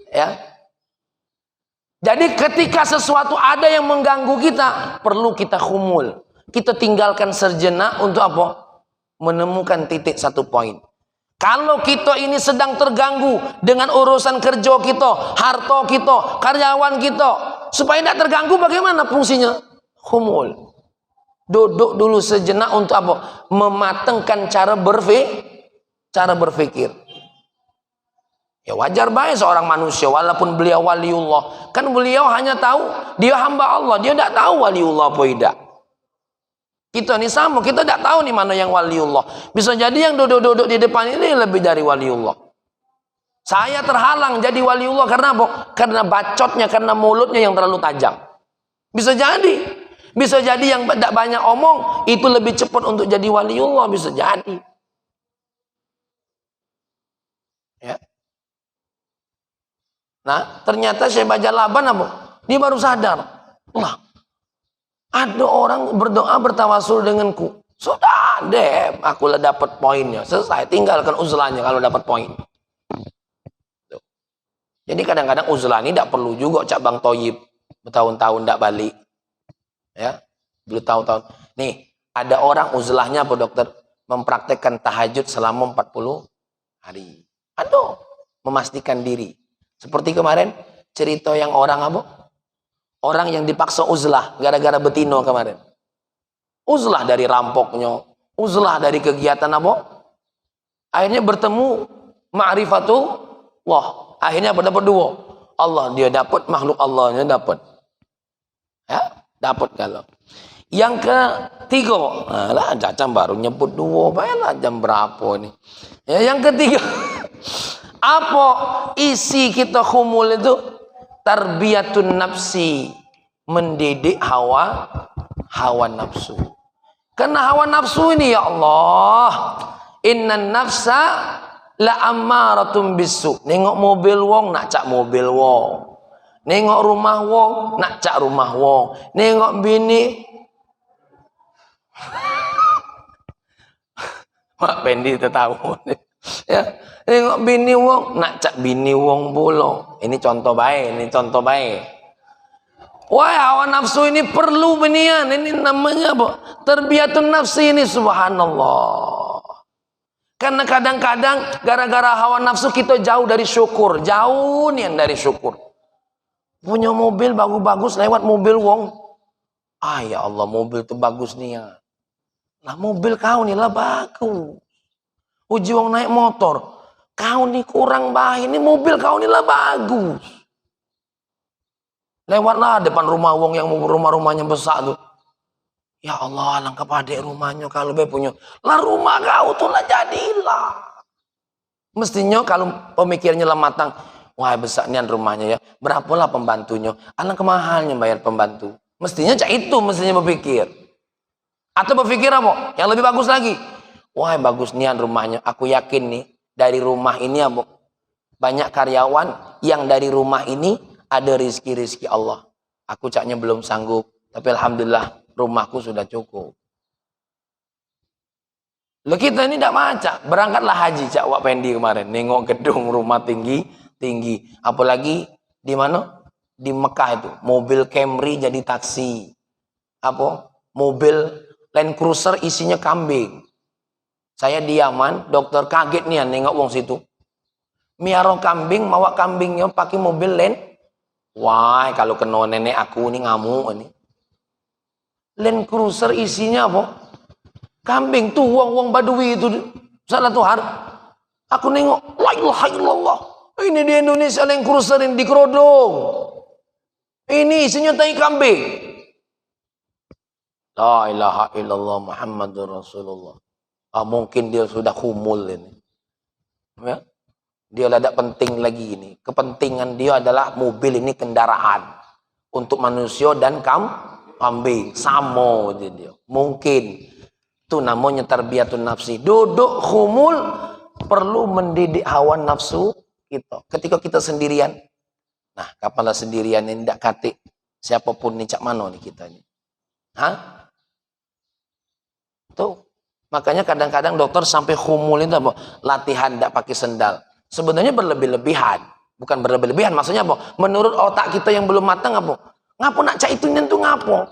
Ya. Jadi ketika sesuatu ada yang mengganggu kita, perlu kita khumul. Kita tinggalkan sejenak untuk apa? Menemukan titik satu poin. Kalau kita ini sedang terganggu dengan urusan kerja kita, harta kita, karyawan kita, supaya tidak terganggu bagaimana fungsinya? Khumul. Duduk dulu sejenak untuk apa? Mematangkan cara berpikir. Ya wajar baik seorang manusia walaupun beliau waliullah. Kan beliau hanya tahu dia hamba Allah, dia tidak tahu waliullah apa tidak. Kita ini sama, kita tidak tahu nih mana yang waliullah. Bisa jadi yang duduk-duduk di depan ini lebih dari waliullah. Saya terhalang jadi waliullah karena apa? Karena bacotnya, karena mulutnya yang terlalu tajam. Bisa jadi. Bisa jadi yang tidak banyak omong itu lebih cepat untuk jadi waliullah, bisa jadi. Ya. Nah, ternyata Syekh Bajal Lahban apa? Dia baru sadar. Lah, ada orang berdoa bertawasul denganku. Sudah deh, aku lah dapat poinnya. Selesai, tinggalkan uzlahnya kalau dapat poin. Tuh. Jadi kadang-kadang uzlah ini tidak perlu juga Cak Bang Toyib bertahun-tahun tidak balik. Ya, bertahun-tahun. Nih, ada orang uzlahnya apa dokter? Mempraktekkan tahajud selama 40 hari. Aduh, memastikan diri. Seperti kemarin cerita yang orang apa? Orang yang dipaksa uzlah gara-gara betino kemarin. Uzlah dari rampoknya, uzlah dari kegiatan apa? Akhirnya bertemu ma'rifatullah. Akhirnya dapat dua. Allah dia dapat, makhluk Allahnya dapat. Ya, dapat kalau. Yang ketiga, lah Cacam baru nyebut dua, baiklah jam berapa nih. Ya, yang ketiga, apa isi kita khumul itu? Tarbiyatun nafsi, mendidik hawa nafsu. Karena hawa nafsu ini ya Allah, innan nafsa la ammaratun bisu. Nengok mobil wong nak cak mobil wong. Nengok rumah wong nak cak rumah wong. Nengok bini Mak Pendi itu tahu. Ya, nengok bini wong nak cak bini wong pula. Ini contoh baik, ini contoh baik. Wah, hawa nafsu ini perlu benian. Ini namanya apa? Tarbiyatun nafsi ini, subhanallah. Karena kadang-kadang gara-gara hawa nafsu kita jauh dari syukur. Jauh nih dari syukur. Punya mobil bagus-bagus lewat mobil wong. Ah ya Allah, mobil itu bagus nih ya. Lah mobil kau nih lah bagus. Uji wong naik motor. Kau nih kurang baik. Ini mobil kau nih lah bagus. Lewatlah depan rumah wong yang rumah-rumahnya besar tuh. Ya Allah, alangkah padek rumahnya kalau be punya. Lah rumah kau tuh lah jadilah. Mestinya kalau pemikirnya lah matang. Wah besar nian rumahnya ya. Berapalah pembantunya. Alangkah mahalnya bayar pembantu. Mestinya cak itu mestinya berpikir. Atau berpikir apa? Yang lebih bagus lagi. Wah bagus nian rumahnya. Aku yakin nih dari rumah ini ya banyak karyawan yang dari rumah ini ada rizki-rizki Allah. Aku caknya belum sanggup. Tapi alhamdulillah rumahku sudah cukup. Loh kita ini tidak macak. Berangkatlah haji cak Wak Pendi kemarin. Nengok gedung rumah tinggi. Apalagi di mana? Di Mekah itu. Mobil Camry jadi taksi. Apa? Mobil Land Cruiser isinya kambing. Saya di Yaman, dokter kaget nih nengok wong situ. Miaro kambing, mawa kambingnya pakai mobil Land. Wah, kalau kena nenek aku ini ngamuk ini. Land Cruiser isinya apa? Kambing tuh wong Badui itu salah Tuhan. Aku nengok, la ilaha illallah. Ini di Indonesia Land Cruiser yang dikerodong. Ini isinya tai kambing. La ilaha illallah Muhammadur Rasulullah. Mungkin dia sudah humul ini. Ya? Dia tidak penting lagi ini. Kepentingan dia adalah mobil ini kendaraan untuk manusia dan kambing. Sama dia. Mungkin itu namanya tarbiyatun nafsi. Duduk humul perlu mendidik hawa nafsu kita. Ketika kita sendirian. Nah, kapanlah sendirian ini tidak katik siapapun nih cak mano nih kita ini. Hah? Tuh. Makanya kadang-kadang dokter sampai humul itu apa? Latihan tidak pakai sendal. Sebenarnya berlebih-lebihan. Bukan berlebih-lebihan. Maksudnya apa? Menurut otak kita yang belum matang apa? Ngapo nak cak itu nyentuh ngapo?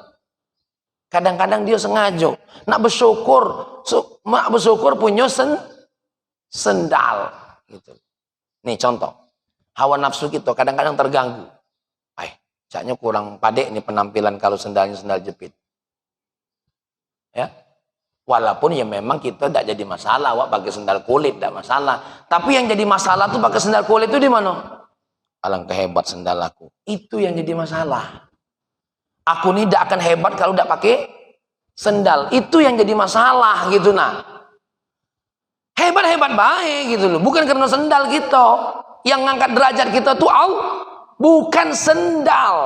Kadang-kadang dia sengaja. Nak bersyukur punya sendal. Gitu. Nih contoh. Hawa nafsu kita kadang-kadang terganggu. Caknya kurang padek nih penampilan kalau sendalnya sendal jepit. Ya. Walaupun ya memang kita tidak jadi masalah, wak pakai sendal kulit tidak masalah. Tapi yang jadi masalah tuh pakai sendal kulit itu di mana? Alangkah hebat sendal aku. Itu yang jadi masalah. Aku ini tidak akan hebat kalau tidak pakai sendal. Itu yang jadi masalah gitu nah. Hebat-hebat baik gitu loh. Bukan karena sendal kita. Yang ngangkat derajat kita tuh bukan sendal.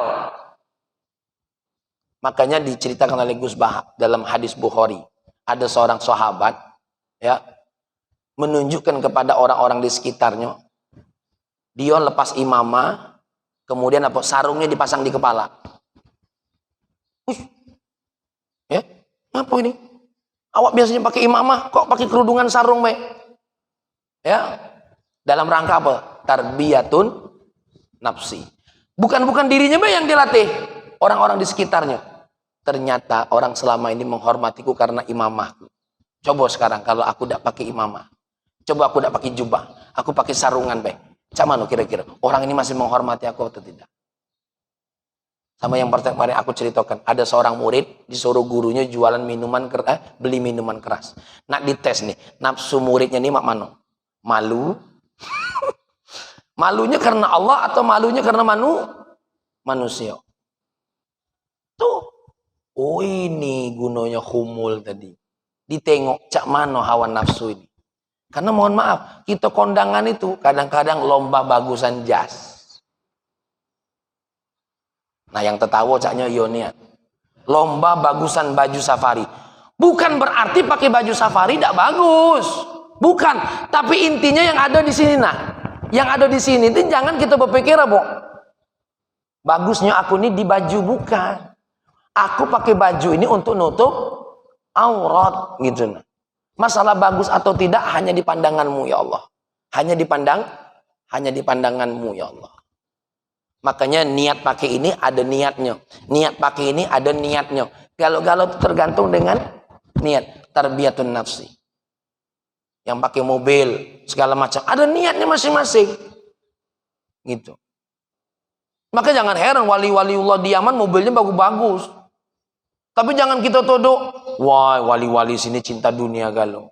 Makanya diceritakan oleh Gus Bah dalam hadis Bukhari. Ada seorang sahabat ya menunjukkan kepada orang-orang di sekitarnya dia lepas imamah kemudian apa sarungnya dipasang di kepala. Ya, apa ini? Awak biasanya pakai imamah kok pakai kerudungan sarung be? Ya. Dalam rangka apa? Tarbiyatun nafsi. Bukan dirinya be yang dilatih, orang-orang di sekitarnya. Ternyata orang selama ini menghormatiku karena imamahku. Coba sekarang kalau aku tidak pakai imamah. Coba aku tidak pakai jubah, aku pakai sarungan baik. Cak mana kira-kira? Orang ini masih menghormati aku atau tidak? Sama yang kemarin aku ceritakan, ada seorang murid disuruh gurunya jualan minuman beli minuman keras. Nak dites nih, nafsu muridnya nih mak mano? Malu? Malunya karena Allah atau malunya karena manusia? Tuh. Oh ini gunanya humul tadi. Ditengok cak mano hawa nafsu ini. Karena mohon maaf, kita kondangan itu kadang-kadang lomba bagusan jas. Nah yang tertawa caknya Ionia. Lomba bagusan baju safari. Bukan berarti pakai baju safari tidak bagus. Bukan. Tapi intinya yang ada di sini nah. Yang ada di sini itu jangan kita berpikir apa. Bagusnya aku ini di baju bukan. Aku pakai baju ini untuk nutup aurat gitu nah. Masalah bagus atau tidak hanya di pandanganmu ya Allah. Hanya di pandanganmu ya Allah. Makanya niat pakai ini ada niatnya. Niat pakai ini ada niatnya. Galau-galau itu tergantung dengan niat. Tarbiyatun nafsi. Yang pakai mobil, segala macam. Ada niatnya masing-masing. Gitu. Maka jangan heran wali-waliullah di Yaman mobilnya bagus-bagus. Tapi jangan kita tuduh, wah wali-wali sini cinta dunia galau.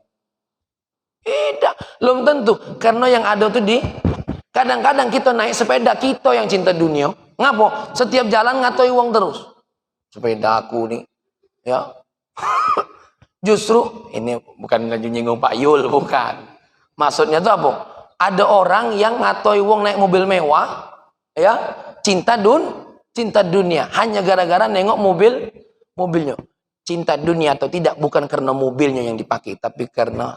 Tidak, belum tentu. Karena yang ada tuh kadang-kadang kita naik sepeda, kita yang cinta dunia. Ngapo? Setiap jalan ngatoi uang terus. Sepeda aku nih. Ya. Justru, ini bukan nyinggung Pak Yul, bukan. Maksudnya itu apa? Ada orang yang ngatoi uang naik mobil mewah. Ya. Cinta dunia. Hanya gara-gara nengok mobilnya. Cinta dunia atau tidak, bukan karena mobilnya yang dipakai. Tapi karena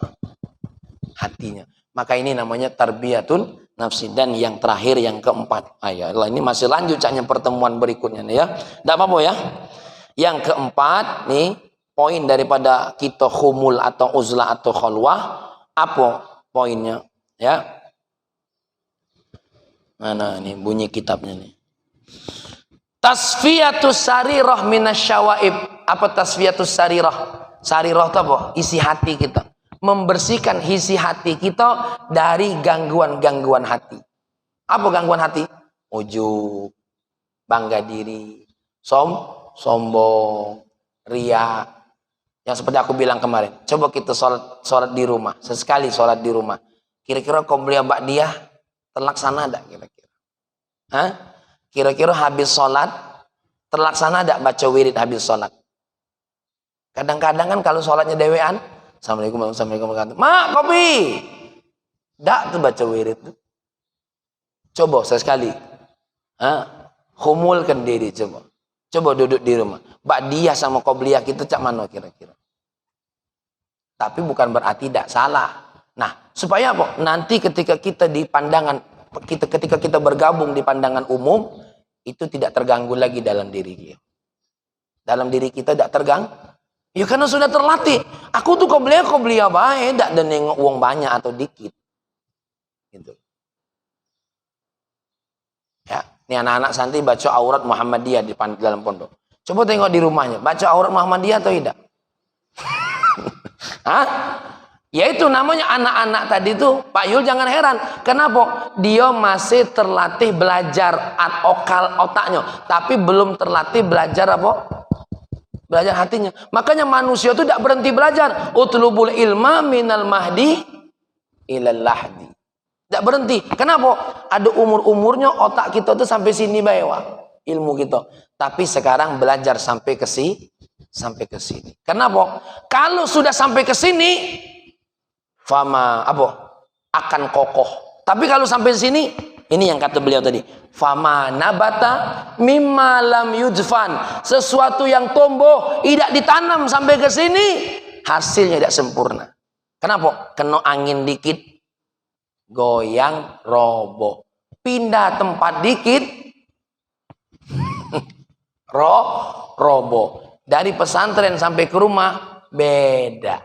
hatinya. Maka ini namanya tarbiyatun nafsi. Dan yang terakhir yang keempat, ini masih lanjut caknya pertemuan berikutnya nih ya. Tidak apa-apa ya. Yang keempat nih poin daripada kita khumul atau uzlah atau khalwah, apa poinnya ya? Mana nih bunyi kitabnya nih. Tasfiyatus sarirah minasyawaib. Apa tasfiyatus sarirah? Sarirah itu apa? Isi hati kita. Membersihkan isi hati kita dari gangguan-gangguan hati. Apa gangguan hati? Ujub, bangga diri, sombong, ria. Yang seperti aku bilang kemarin. Coba kita sholat di rumah. Sesekali sholat di rumah. Kira-kira qobliyah ba'diyah terlaksana enggak kira-kira? Hah? Kira-kira habis sholat terlaksana enggak baca wirid habis sholat? Kadang-kadang kan kalau sholatnya dewean, Assalamualaikum warahmatullahi wabarakatuh. Mak, kopi. Dak tuh baca wirid tuh. Coba sekali. Khumulkan diri coba. Coba duduk di rumah. Ba'diyah sama qobliyah kita cak mana kira-kira. Tapi bukan berarti tidak salah. Nah, supaya apa? Nanti ketika kita di pandangan ketika kita bergabung di pandangan umum, itu tidak terganggu lagi dalam diri kita. Dalam diri kita tidak terganggu. Ya karena sudah terlatih. Aku tuh qobliyah baik, tidak ada nengok uang banyak atau dikit. Gitu. Ya, ini anak-anak santri baca aurat Muhammadiyah di dalam pondok. Coba tengok di rumahnya, baca aurat Muhammadiyah atau tidak? Hah? Ya itu namanya anak-anak tadi tuh, Pak Yul jangan heran. Kenapa? Dia masih terlatih belajar otaknya, tapi belum terlatih belajar apa? Belajar hatinya. Makanya manusia itu tidak berhenti belajar. Utlubul ilma minal mahdi ilal lahdi. Tidak berhenti. Kenapa? Ada umur-umurnya otak kita tuh sampai sini bawa ilmu kita. Tapi sekarang belajar sampai ke sini. Kenapa? Kalau sudah sampai ke sini, fama apa? Akan kokoh. Tapi kalau sampai sini, ini yang kata beliau tadi. Fama nabata mimma lam yudfan. Sesuatu yang tumbuh tidak ditanam sampai ke sini, hasilnya tidak sempurna. Kenapa? Kena angin dikit, goyang roboh. Pindah tempat dikit, roboh. Dari pesantren sampai ke rumah beda.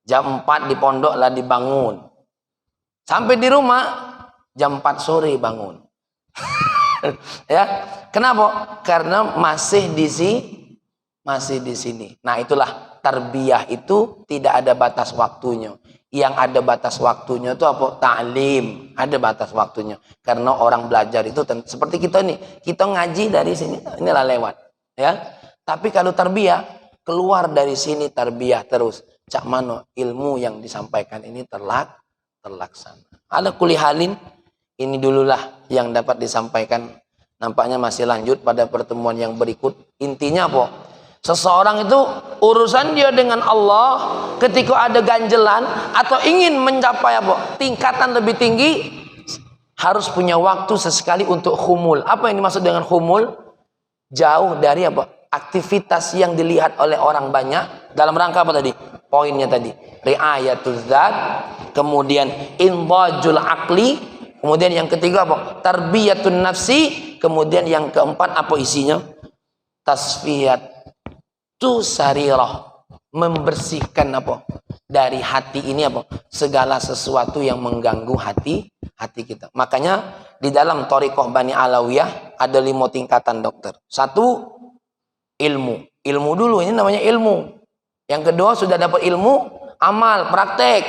Jam 4 di pondok lah dibangun. Sampai di rumah jam 4 sore bangun. Ya, kenapa? Karena masih di sini. Nah, itulah tarbiyah itu tidak ada batas waktunya. Yang ada batas waktunya itu apa? Ta'lim. Ada batas waktunya. Karena orang belajar itu seperti kita nih. Kita ngaji dari sini, inilah lewat. Ya. Tapi kalau tarbiyah, keluar dari sini tarbiyah terus. Cak mano ilmu yang disampaikan ini terlaksana. Ada kulihalin, ini dululah yang dapat disampaikan. Nampaknya masih lanjut pada pertemuan yang berikut. Intinya apa? Seseorang itu urusan dia dengan Allah ketika ada ganjelan atau ingin mencapai apa? Tingkatan lebih tinggi, harus punya waktu sesekali untuk khumul. Apa yang dimaksud dengan khumul? Jauh dari apa? Aktivitas yang dilihat oleh orang banyak dalam rangka apa tadi? Poinnya tadi, riayatul zat, kemudian indajul akli, kemudian yang ketiga apa? Tarbiyatun nafsi, kemudian yang keempat apa isinya? Tasfiyat sarirah, membersihkan apa dari hati ini apa segala sesuatu yang mengganggu hati kita. Makanya di dalam thariqah Bani Alawiyah ada 5 tingkatan dokter. 1, ilmu dulu, ini namanya ilmu. Yang kedua sudah dapat ilmu, amal, praktek.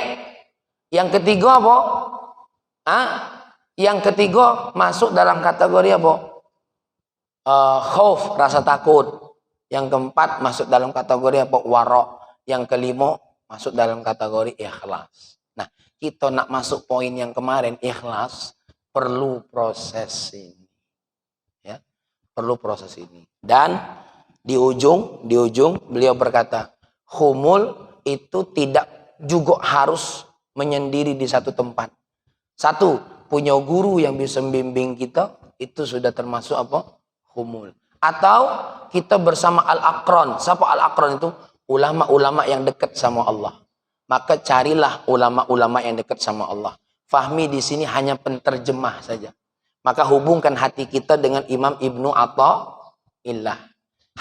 Yang ketiga apa? Yang ketiga masuk dalam kategori apa? Khauf, rasa takut. Yang keempat masuk dalam kategori apa? Wara'. Yang kelima masuk dalam kategori ikhlas. Nah, kita nak masuk poin yang kemarin, ikhlas, perlu proses ini. Ya, perlu proses ini. Dan di ujung beliau berkata, khumul itu tidak juga harus menyendiri di satu tempat. 1, punya guru yang bisa membimbing kita, itu sudah termasuk apa? Khumul. Atau kita bersama al-aqran. Siapa al-aqran itu? Ulama-ulama yang dekat sama Allah. Maka carilah ulama-ulama yang dekat sama Allah. Fahmi di sini hanya penterjemah saja. Maka hubungkan hati kita dengan Imam Ibnu Atha'illah.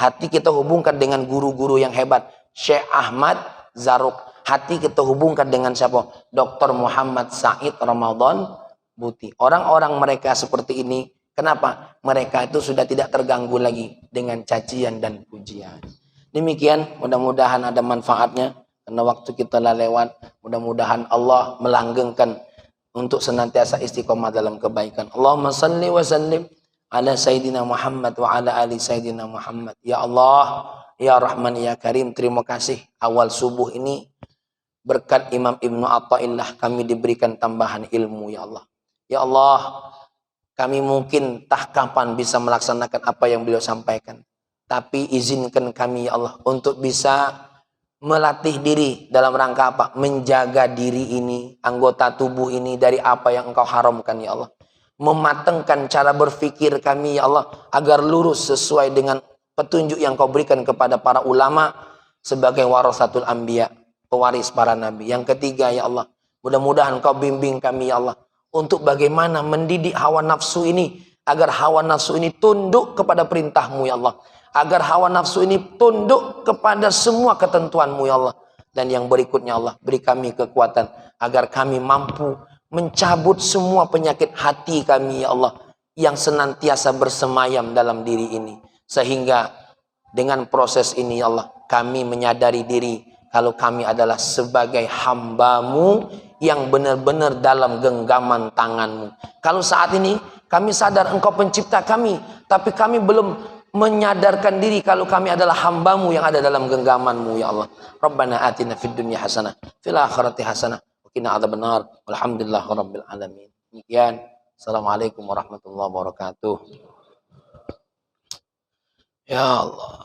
Hati kita hubungkan dengan guru-guru yang hebat. Syekh Ahmad Zaruk. Hati kita hubungkan dengan siapa? Dr. Muhammad Said Ramadan Buti. Orang-orang mereka seperti ini. Kenapa? Mereka itu sudah tidak terganggu lagi dengan cacian dan pujian. Demikian, mudah-mudahan ada manfaatnya. Karena waktu kita telah lewat. Mudah-mudahan Allah melanggengkan untuk senantiasa istiqomah dalam kebaikan. Allahumma salli wa sallim ala Sayyidina Muhammad wa ala ali Sayyidina Muhammad. Ya Allah, Ya Rahman, Ya Karim, terima kasih. Awal subuh ini, berkat Imam Ibnu Atha'illah, kami diberikan tambahan ilmu, Ya Allah. Ya Allah, kami mungkin tak kapan bisa melaksanakan apa yang beliau sampaikan. Tapi izinkan kami ya Allah untuk bisa melatih diri dalam rangka apa? Menjaga diri ini, anggota tubuh ini dari apa yang Engkau haramkan ya Allah. Mematangkan cara berpikir kami ya Allah agar lurus sesuai dengan petunjuk yang Kau berikan kepada para ulama sebagai warasatul anbiya, pewaris para nabi. Yang ketiga ya Allah, mudah-mudahan Kau bimbing kami ya Allah untuk bagaimana mendidik hawa nafsu ini agar hawa nafsu ini tunduk kepada perintah-Mu ya Allah. Agar hawa nafsu ini tunduk kepada semua ketentuan-Mu ya Allah. Dan yang berikutnya Allah, beri kami kekuatan agar kami mampu mencabut semua penyakit hati kami ya Allah yang senantiasa bersemayam dalam diri ini. Sehingga dengan proses ini ya Allah, kami menyadari diri kalau kami adalah sebagai hamba-Mu yang benar-benar dalam genggaman tangan-Mu. Kalau saat ini kami sadar Engkau pencipta kami, tapi kami belum menyadarkan diri kalau kami adalah hamba-Mu yang ada dalam genggaman-Mu ya Allah. Rabbana atina fid dunya hasanah, fil akhirati hasanah, wa qina adzabannar. Walhamdulillahirabbil alamin. Demikian. Assalamualaikum warahmatullahi wabarakatuh. Ya Allah.